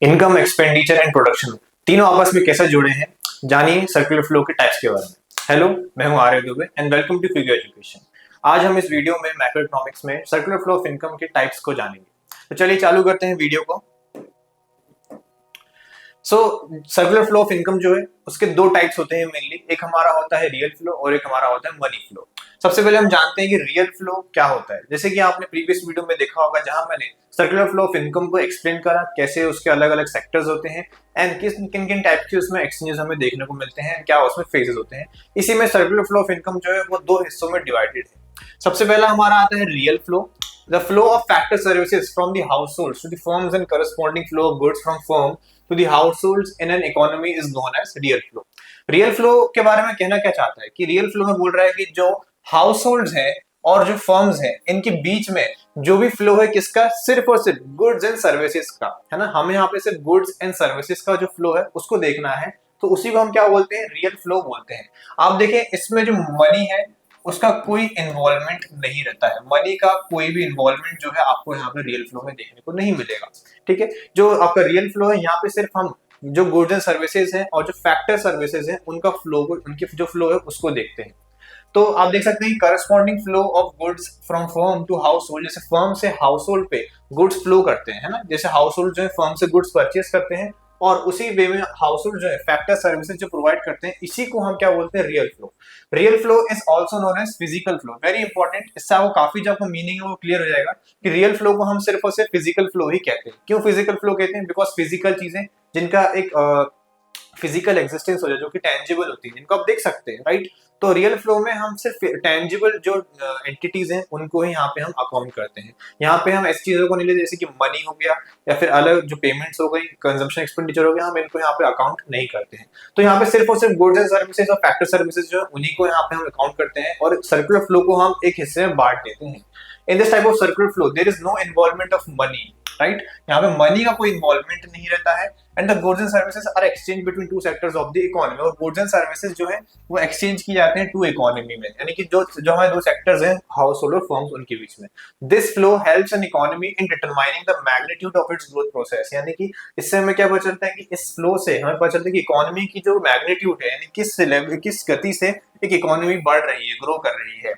Income, expenditure and production तीनों आपस में कैसे जुड़े हैं, जानिए सर्कुलर फ्लो के टाइप्स के बारे में। हेलो, मैं हूं Arya Dubey and welcome to figure education. आज हम इस वीडियो में मैक्रो इकोनॉमिक्स में सर्कुलर फ्लो ऑफ इनकम के टाइप्स को जानेंगे। तो चलिए चालू करते हैं वीडियो को। सर्कुलर फ्लो ऑफ इनकम जो है उसके दो टाइप्स होते हैं मेनली। एक हमारा होता है रियल फ्लो और एक हमारा होता है मनी फ्लो। सबसे पहले हम जानते हैं कि रियल फ्लो क्या होता है। जैसे कि आपने प्रीवियस वीडियो में देखा होगा जहां मैंने सर्कुलर फ्लो ऑफ इनकम को एक्सप्लेन करा, कैसे उसके अलग अलग सेक्टर्स होते हैं एंड किन किन टाइप के उसमें एक्सचेंजेस हमें देखने को मिलते हैं, क्या उसमें फेजेस होते हैं। इसी में सर्कुलर फ्लो ऑफ इनकम जो है वो दो हिस्सों में डिवाइडेड है। सबसे पहला हमारा आता है real flow, the flow of factor services from the households to the firms and corresponding flow of goods from firm to the households in an economy is known as real flow। Real flow के बारे में कहना क्या चाहता है कि real flow में बोल रहा है कि जो हाउसहोल्ड्स हैं और जो फर्म्स हैं इनके बीच में जो भी फ्लो है किसका, सिर्फ और सिर्फ गुड्स एंड सर्विसेज का, है ना। हमें यहाँ पे सिर्फ गुड्स एंड सर्विसेज का जो फ्लो है उसको देखना है, तो उसी को हम क्या बोलते हैं, रियल फ्लो बोलते हैं। आप देखें इसमें जो मनी है उसका कोई इन्वॉल्वमेंट नहीं रहता है। मनी का कोई भी इन्वॉल्वमेंट जो है आपको यहाँ पे रियल फ्लो में देखने को नहीं मिलेगा। ठीक है, जो आपका रियल फ्लो है यहाँ पे सिर्फ हम जो गुड्स एंड सर्विसेज है और जो फैक्टर सर्विसेज है उनका फ्लो को, उनकी जो फ्लो है उसको देखते हैं। तो आप देख सकते हैं corresponding flow of goods from firm to household, जैसे फर्म से हाउस होल्ड पे गुड्स फ्लो करते हैं, है ना। जैसे हाउस होल्ड जो है फर्म से गुड्स परचेज करते हैं और उसी वे में हाउस होल्ड जो है फैक्टर सर्विसेज जो प्रोवाइड करते हैं, इसी को हम क्या बोलते हैं, real flow. Real flow is also known as physical flow. Very important, इससे आपको काफी जो आपको मीनिंग है वो क्लियर हो जाएगा कि रियल फ्लो को हम सिर्फ और सिर्फ फिजिकल फ्लो ही कहते हैं। क्यों फिजिकल फ्लो कहते हैं? बिकॉज फिजिकल चीजें जिनका एक फिजिकल एग्जिस्टेंस हो जाए, जो कि टेंजिबल होती है, जिनको आप देख सकते हैं, राइट। तो रियल फ्लो में हम सिर्फ टेंजिबल जो एंटिटीज हैं उनको ही यहाँ पे हम अकाउंट करते हैं। यहाँ पे हम ऐसी चीजों को नहीं लेते जैसे कि मनी हो गया या फिर अलग जो पेमेंट्स हो गई, कंजम्पशन एक्सपेंडिचर हो गया, हम इनको यहाँ पे अकाउंट नहीं करते हैं। तो यहाँ पे सिर्फ और सिर्फ गुड्स एंड सर्विसेज और फैक्टर सर्विसेज जो है उन्हीं को यहाँ पे हम अकाउंट करते हैं और सर्कुलर फ्लो को हम एक हिस्से में बांट देते हैं। In this type of circular flow there is no involvement of money, right. यहाँ पे मनी का कोई इन्वॉल्वमेंट नहीं रहता है and the goods and services are exchange between two sectors of the economy. और गुड्स एंड सर्विसेज जो है वो एक्सचेंज की जाते हैं टू इकोनॉमी में, यानी कि जो जो हमारे दो सेक्टर्स हैं हाउस होल्ड और फर्म्स, उनके बीच में। This flow helps an economy in determining the magnitude of its growth process, यानी कि इससे हमें क्या पता चलता है कि इस फ्लो से हमें पता चलता है कि इकोनॉमी की जो मैग्नीट्यूड है, यानी किस गति से एक इकोनॉमी बढ़ रही है, ग्रो कर रही है।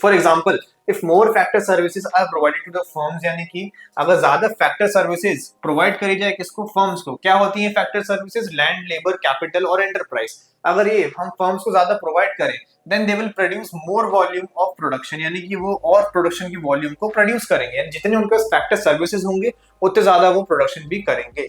For example, if more factor services are provided to the firms, यानी कि अगर ज्यादा फैक्टर सर्विसेज प्रोवाइड करी जाए किसको, फर्म्स को। क्या होती है factor services? Land, labour, capital और एंटरप्राइज। अगर ये हम फर्म्स को ज्यादा प्रोवाइड करें then they will produce more volume of production, यानी कि वो और प्रोडक्शन की वॉल्यूम को प्रोड्यूस करेंगे, यानी जितने उनके फैक्टर सर्विसेज होंगे उतने ज्यादा वो प्रोडक्शन भी करेंगे,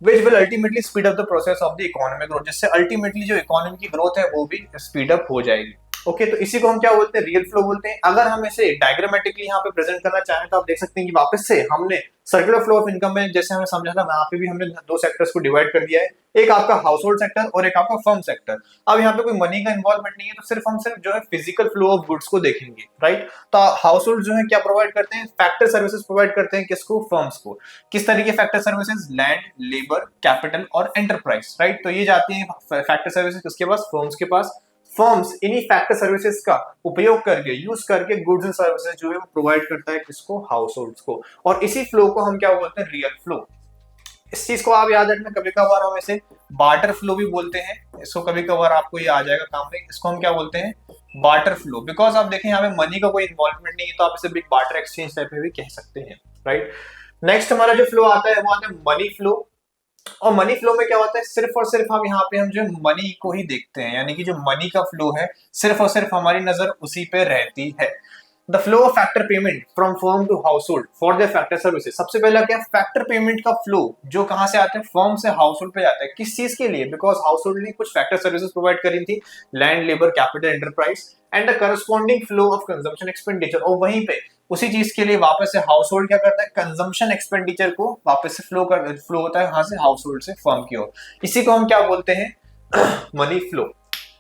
which will ultimately speed up the process of the economic growth, जिससे अल्टीमेटली जो इकोनॉमी की ग्रोथ है वो भी स्पीड अप हो जाएगी। ओके, तो इसी को हम क्या बोलते हैं, रियल फ्लो बोलते हैं। अगर हम इसे डायग्रामेटिकली यहाँ पे प्रेजेंट करना चाहें तो आप देख सकते हैं कि वापस से हमने सर्कुलर फ्लो ऑफ इनकम में जैसे हमें समझा था वहां पे भी हमने दो सेक्टर्स को डिवाइड कर दिया है, एक आपका हाउस होल्ड सेक्टर और एक आपका फर्म सेक्टर। अब यहाँ पे कोई मनी का इन्वॉल्वमेंट नहीं है, तो सिर्फ हम जो है फिजिकल फ्लो ऑफ गुड्स को देखेंगे, राइट। तो हाउस होल्ड जो है क्या प्रोवाइड करते हैं, फैक्टर सर्विसेज प्रोवाइड करते हैं किसको, फर्म्स को। किस तरीके factor services? Land, labour, capital और एंटरप्राइज, राइट। तो ये जाती है फैक्टर सर्विसेज किसके पास, फर्म्स के पास। फर्म्स इन्हीं फैक्टर सर्विसेज का उपयोग करके, यूज करके गुड्स एंड सर्विसेज जो है वो प्रोवाइड करता है किसको, हाउस होल्ड्स को। और इसी फ्लो को हम क्या बोलते हैं, रियल फ्लो। इस चीज को आप याद रखना, कभी कभार हम इसे बार्टर फ्लो भी बोलते हैं, इसको कभी कभार आपको ये आ जाएगा काम में। इसको हम क्या बोलते हैं, बार्टर फ्लो, बिकॉज आप देखें यहाँ पे मनी का कोई इन्वॉल्वमेंट नहीं है, तो आप इसे बिग बार्टर एक्सचेंज टाइप में भी कह सकते हैं, राइट। नेक्स्ट हमारा जो फ्लो आता है वो आता है मनी फ्लो। और मनी फ्लो में क्या होता है, सिर्फ और सिर्फ हम यहाँ पे हम जो मनी को ही देखते हैं, यानी कि जो मनी का फ्लो है सिर्फ और सिर्फ हमारी नजर उसी पे रहती है। The flow of factor payment from firm to household for the factor services. सबसे पहला क्या, फैक्टर पेमेंट का फ्लो जो कहां से आता है, फर्म से हाउस होल्ड पे जाता है। किस चीज के लिए? बिकॉज हाउस होल्ड ने कुछ फैक्टर सर्विसेज प्रोवाइड करी थी, land, labour, capital, enterprise and the corresponding flow of consumption expenditure. और वहीं पे उसी चीज के लिए वापस से हाउस होल्ड क्या करता है, कंजम्पशन एक्सपेंडिचर को वापस से फ्लो होता है वहां से हाउस होल्ड से फर्म की ओर। इसी को हम क्या बोलते हैं, money flow.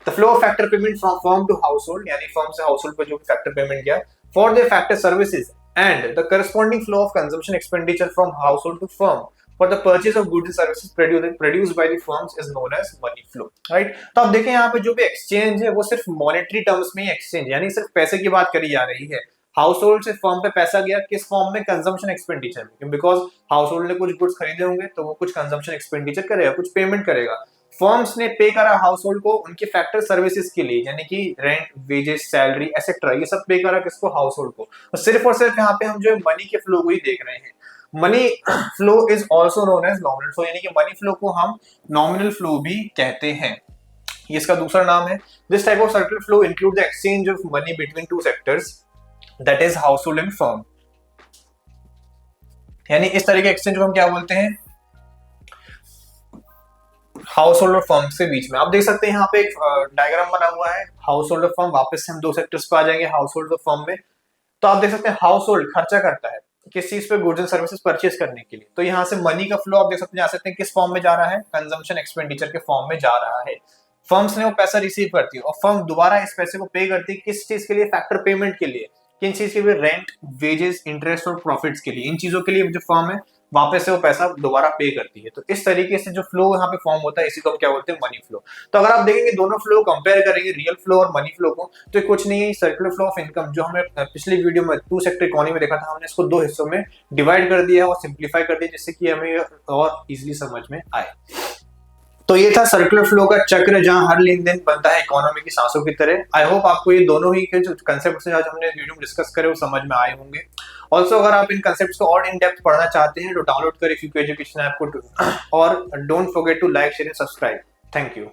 The flow of factor payment from firm to household, यानी फर्म से हाउस होल्ड पर जो फैक्टर पेमेंट किया for their factor services and the corresponding flow of consumption expenditure from household to firm for the purchase of goods and services produced by the firms is known as money flow, right। तो आप देखें यहाँ पे जो भी exchange है वो सिर्फ मॉनेटरी टर्म्स में ही एक्सचेंज, यानी सिर्फ पैसे की बात करी जा रही है। हाउस होल्ड से फर्म पे पैसा गया किस फॉर्म में, कंजम्पशन एक्सपेंडिचर में, बिकॉज हाउस होल्ड ने कुछ गुड्स खरीदे होंगे तो वो कुछ कंजम्पशन एक्सपेंडिचर करेगा, कुछ पेमेंट करेगा। फर्म्स ने पे करा हाउस होल्ड को उनके फैक्टर सर्विसेज के लिए, यानी कि रेंट, वेजेस, सैलरी एसेट्रा, ये सब पे करा किसको, हाउस होल्ड को। और सिर्फ यहाँ पे हम जो मनी के फ्लो को ही देख रहे हैं। Money flow is also known as nominal flow, यानी कि मनी फ्लो को हम नॉमिनल फ्लो भी कहते हैं, ये इसका दूसरा नाम है। This type of circular flow include the exchange of money between two sectors, that is house hold and firm. यानी इस तरह के एक्सचेंज को हम क्या बोलते हैं, हाउस होल्ड और फर्म के बीच में। आप देख सकते हैं यहाँ पे एक डायग्राम बना हुआ है, हाउस होल्ड और फर्म। वापस से हम दो सेक्टर्स पे आ जाएंगे, हाउस होल्ड और फर्म में। तो आप देख सकते हैं हाउस होल्ड खर्चा करता है किस चीज पे, गुड्स एंड सर्विसेज परचेज करने के लिए। तो यहाँ से मनी का फ्लो आप देख सकते हैं, जा सकते हैं किस फॉर्म में जा रहा है, कंजम्पशन एक्सपेंडिचर के फॉर्म में जा रहा है। फर्म्स ने वो पैसा रिसीव करती है और फर्म दोबारा इस पैसे को पे करती है किस चीज के लिए, फैक्टर पेमेंट के लिए। किन चीज के लिए, रेंट, वेजेस, इंटरेस्ट और प्रॉफिट्स के लिए। इन चीजों के लिए जो फर्म है वापस से वो पैसा दोबारा पे करती है। तो इस तरीके से जो फ्लो यहाँ पे फॉर्म होता है इसी को हम क्या बोलते हैं, मनी फ्लो। तो अगर आप देखेंगे दोनों फ्लो कंपेयर करेंगे, रियल फ्लो और मनी फ्लो को, तो कुछ नहीं है, सर्कुलर फ्लो ऑफ इनकम जो हमने पिछली वीडियो में टू सेक्टर इकोनॉमी में देखा था, हमने इसको दो हिस्सों में डिवाइड कर दिया और सिंप्लीफाई कर दिया जिससे कि हमें और इजिली समझ में आए। तो ये था सर्कुलर फ्लो का चक्र जहां हर लेन देन बनता है इकोनॉमी की सांसों की तरह। आई होप आपको ये दोनों ही जो कंसेप्ट आज हमने वीडियो में डिस्कस करे वो समझ में आए होंगे। ऑल्सो अगर आप इन कंसेप्ट्स को और इन डेप्थ पढ़ना चाहते हैं तो डाउनलोड करें फ्यूको एजुकेशन ऐप को और don't forget to like, share and subscribe. Thank you.